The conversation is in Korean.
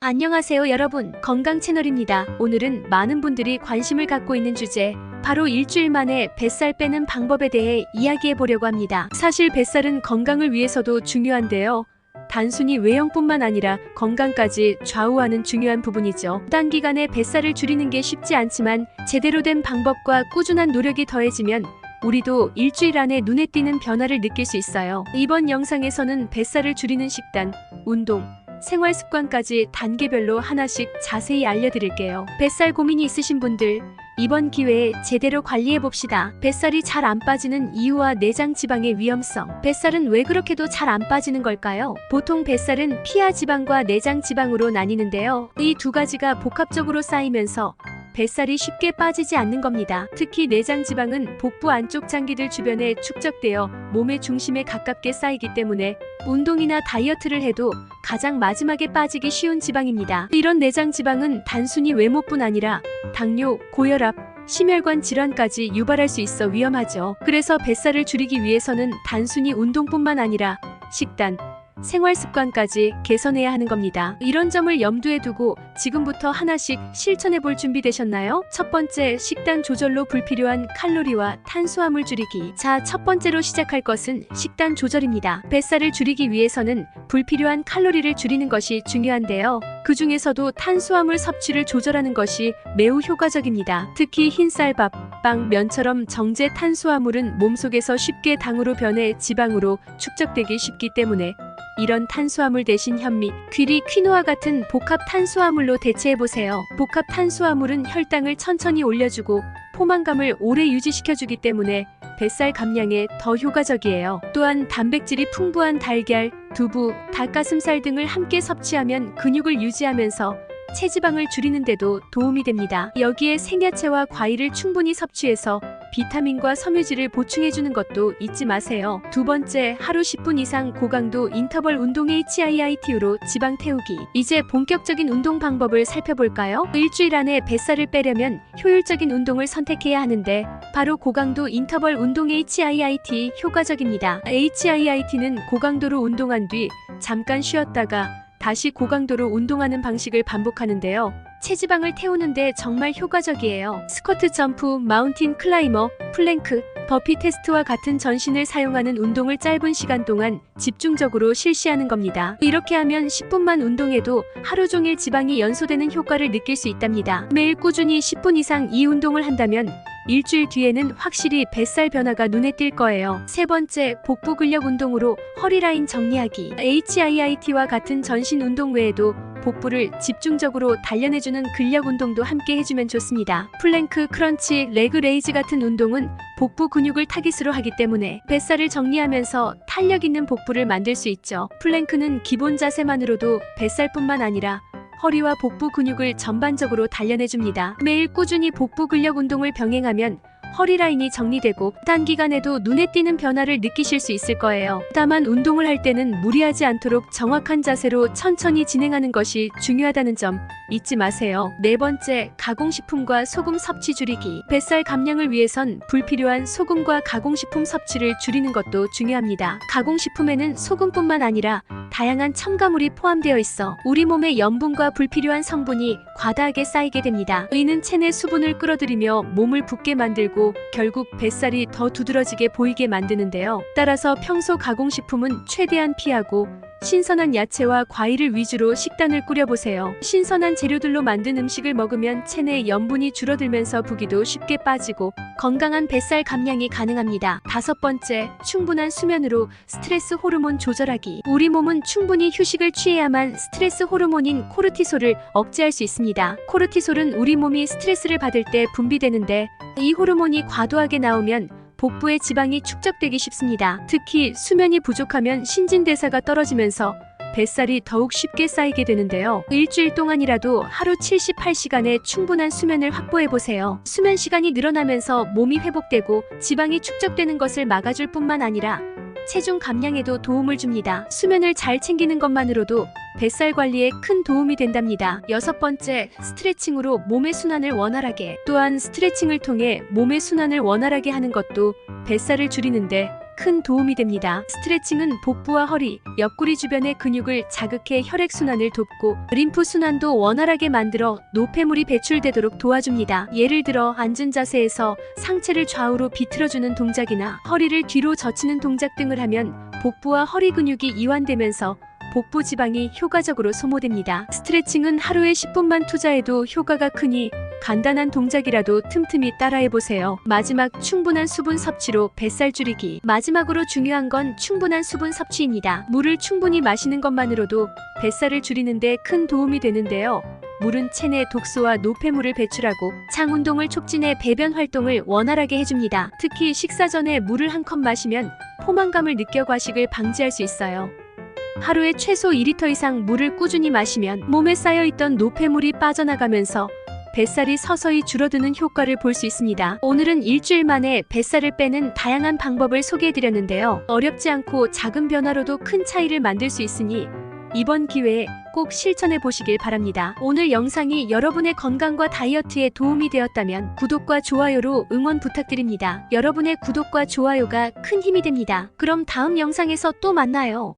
안녕하세요 여러분, 건강 채널입니다. 오늘은 많은 분들이 관심을 갖고 있는 주제, 바로 일주일 만에 뱃살 빼는 방법에 대해 이야기해 보려고 합니다. 사실 뱃살은 건강을 위해서도 중요한데요. 단순히 외형뿐만 아니라 건강까지 좌우하는 중요한 부분이죠. 단기간에 뱃살을 줄이는 게 쉽지 않지만 제대로 된 방법과 꾸준한 노력이 더해지면 우리도 일주일 안에 눈에 띄는 변화를 느낄 수 있어요. 이번 영상에서는 뱃살을 줄이는 식단, 운동, 생활 습관까지 단계별로 하나씩 자세히 알려드릴게요. 뱃살 고민이 있으신 분들, 이번 기회에 제대로 관리해봅시다. 뱃살이 잘 안 빠지는 이유와 내장 지방의 위험성. 뱃살은 왜 그렇게도 잘 안 빠지는 걸까요? 보통 뱃살은 피하 지방과 내장 지방으로 나뉘는데요. 이 두 가지가 복합적으로 쌓이면서 뱃살이 쉽게 빠지지 않는 겁니다. 특히 내장 지방은 복부 안쪽 장기들 주변에 축적되어 몸의 중심에 가깝게 쌓이기 때문에 운동이나 다이어트를 해도 가장 마지막에 빠지기 쉬운 지방입니다. 이런 내장 지방은 단순히 외모뿐 아니라 당뇨, 고혈압, 심혈관 질환까지 유발할 수 있어 위험하죠. 그래서 뱃살을 줄이기 위해서는 단순히 운동뿐만 아니라 식단, 생활 습관까지 개선해야 하는 겁니다. 이런 점을 염두에 두고 지금부터 하나씩 실천해 볼 준비 되셨나요? 첫 번째, 식단 조절로 불필요한 칼로리와 탄수화물 줄이기. 자, 첫 번째로 시작할 것은 식단 조절입니다. 뱃살을 줄이기 위해서는 불필요한 칼로리를 줄이는 것이 중요한데요. 그 중에서도 탄수화물 섭취를 조절하는 것이 매우 효과적입니다. 특히 흰쌀밥, 빵, 면처럼 정제 탄수화물은 몸속에서 쉽게 당으로 변해 지방으로 축적되기 쉽기 때문에 이런 탄수화물 대신 현미, 귀리, 퀴노아 같은 복합 탄수화물로 대체해보세요. 복합 탄수화물은 혈당을 천천히 올려주고 포만감을 오래 유지시켜주기 때문에 뱃살 감량에 더 효과적이에요. 또한 단백질이 풍부한 달걀, 두부, 닭가슴살 등을 함께 섭취하면 근육을 유지하면서 체지방을 줄이는 데도 도움이 됩니다. 여기에 생야채와 과일을 충분히 섭취해서 비타민과 섬유질을 보충해주는 것도 잊지 마세요. 두 번째, 하루 10분 이상 고강도 인터벌 운동 HIIT로 지방 태우기. 이제 본격적인 운동 방법을 살펴볼까요? 일주일 안에 뱃살을 빼려면 효율적인 운동을 선택해야 하는데 바로 고강도 인터벌 운동 HIIT 효과적입니다. HIIT는 고강도로 운동한 뒤 잠깐 쉬었다가 다시 고강도로 운동하는 방식을 반복하는데요. 체지방을 태우는데 정말 효과적이에요. 스쿼트 점프, 마운틴 클라이머, 플랭크, 버피 테스트와 같은 전신을 사용하는 운동을 짧은 시간 동안 집중적으로 실시하는 겁니다. 이렇게 하면 10분만 운동해도 하루 종일 지방이 연소되는 효과를 느낄 수 있답니다. 매일 꾸준히 10분 이상 이 운동을 한다면 일주일 뒤에는 확실히 뱃살 변화가 눈에 띌 거예요. 세 번째, 복부 근력 운동으로 허리 라인 정리하기. HIIT와 같은 전신 운동 외에도 복부를 집중적으로 단련해주는 근력 운동도 함께 해주면 좋습니다. 플랭크, 크런치, 레그 레이즈 같은 운동은 복부 근육을 타깃으로 하기 때문에 뱃살을 정리하면서 탄력 있는 복부를 만들 수 있죠. 플랭크는 기본 자세만으로도 뱃살뿐만 아니라 허리와 복부 근육을 전반적으로 단련해줍니다. 매일 꾸준히 복부 근력 운동을 병행하면 허리 라인이 정리되고 단기간에도 눈에 띄는 변화를 느끼실 수 있을 거예요. 다만 운동을 할 때는 무리하지 않도록 정확한 자세로 천천히 진행하는 것이 중요하다는 점 잊지 마세요. 네 번째, 가공식품과 소금 섭취 줄이기. 뱃살 감량을 위해선 불필요한 소금과 가공식품 섭취를 줄이는 것도 중요합니다. 가공식품에는 소금뿐만 아니라 다양한 첨가물이 포함되어 있어 우리 몸의 염분과 불필요한 성분이 과다하게 쌓이게 됩니다. 이는 체내 수분을 끌어들이며 몸을 붓게 만들고 결국 뱃살이 더 두드러지게 보이게 만드는데요. 따라서 평소 가공식품은 최대한 피하고 신선한 야채와 과일을 위주로 식단을 꾸려보세요. 신선한 재료들로 만든 음식을 먹으면 체내 염분이 줄어들면서 부기도 쉽게 빠지고 건강한 뱃살 감량이 가능합니다. 다섯 번째, 충분한 수면으로 스트레스 호르몬 조절하기. 우리 몸은 충분히 휴식을 취해야만 스트레스 호르몬인 코르티솔을 억제할 수 있습니다. 코르티솔은 우리 몸이 스트레스를 받을 때 분비되는데 이 호르몬이 과도하게 나오면 복부에 지방이 축적되기 쉽습니다. 특히 수면이 부족하면 신진대사가 떨어지면서 뱃살이 더욱 쉽게 쌓이게 되는데요. 일주일 동안이라도 하루 78시간의 충분한 수면을 확보해보세요. 수면 시간이 늘어나면서 몸이 회복되고 지방이 축적되는 것을 막아줄 뿐만 아니라 체중 감량에도 도움을 줍니다. 수면을 잘 챙기는 것만으로도 뱃살 관리에 큰 도움이 된답니다. 여섯 번째, 스트레칭으로 몸의 순환을 원활하게. 또한 스트레칭을 통해 몸의 순환을 원활하게 하는 것도 뱃살을 줄이는데 큰 도움이 됩니다. 스트레칭은 복부와 허리, 옆구리 주변의 근육을 자극해 혈액순환을 돕고 림프 순환도 원활하게 만들어 노폐물이 배출되도록 도와줍니다. 예를 들어 앉은 자세에서 상체를 좌우로 비틀어주는 동작이나 허리를 뒤로 젖히는 동작 등을 하면 복부와 허리 근육이 이완되면서 복부 지방이 효과적으로 소모됩니다. 스트레칭은 하루에 10분만 투자해도 효과가 크니 간단한 동작이라도 틈틈이 따라해보세요. 마지막, 충분한 수분 섭취로 뱃살 줄이기. 마지막으로 중요한 건 충분한 수분 섭취입니다. 물을 충분히 마시는 것만으로도 뱃살을 줄이는데 큰 도움이 되는데요. 물은 체내 독소와 노폐물을 배출하고 장 운동을 촉진해 배변 활동을 원활하게 해줍니다. 특히 식사 전에 물을 한 컵 마시면 포만감을 느껴 과식을 방지할 수 있어요. 하루에 최소 2리터 이상 물을 꾸준히 마시면 몸에 쌓여있던 노폐물이 빠져나가면서 뱃살이 서서히 줄어드는 효과를 볼 수 있습니다. 오늘은 일주일 만에 뱃살을 빼는 다양한 방법을 소개해드렸는데요. 어렵지 않고 작은 변화로도 큰 차이를 만들 수 있으니 이번 기회에 꼭 실천해 보시길 바랍니다. 오늘 영상이 여러분의 건강과 다이어트에 도움이 되었다면 구독과 좋아요로 응원 부탁드립니다. 여러분의 구독과 좋아요가 큰 힘이 됩니다. 그럼 다음 영상에서 또 만나요.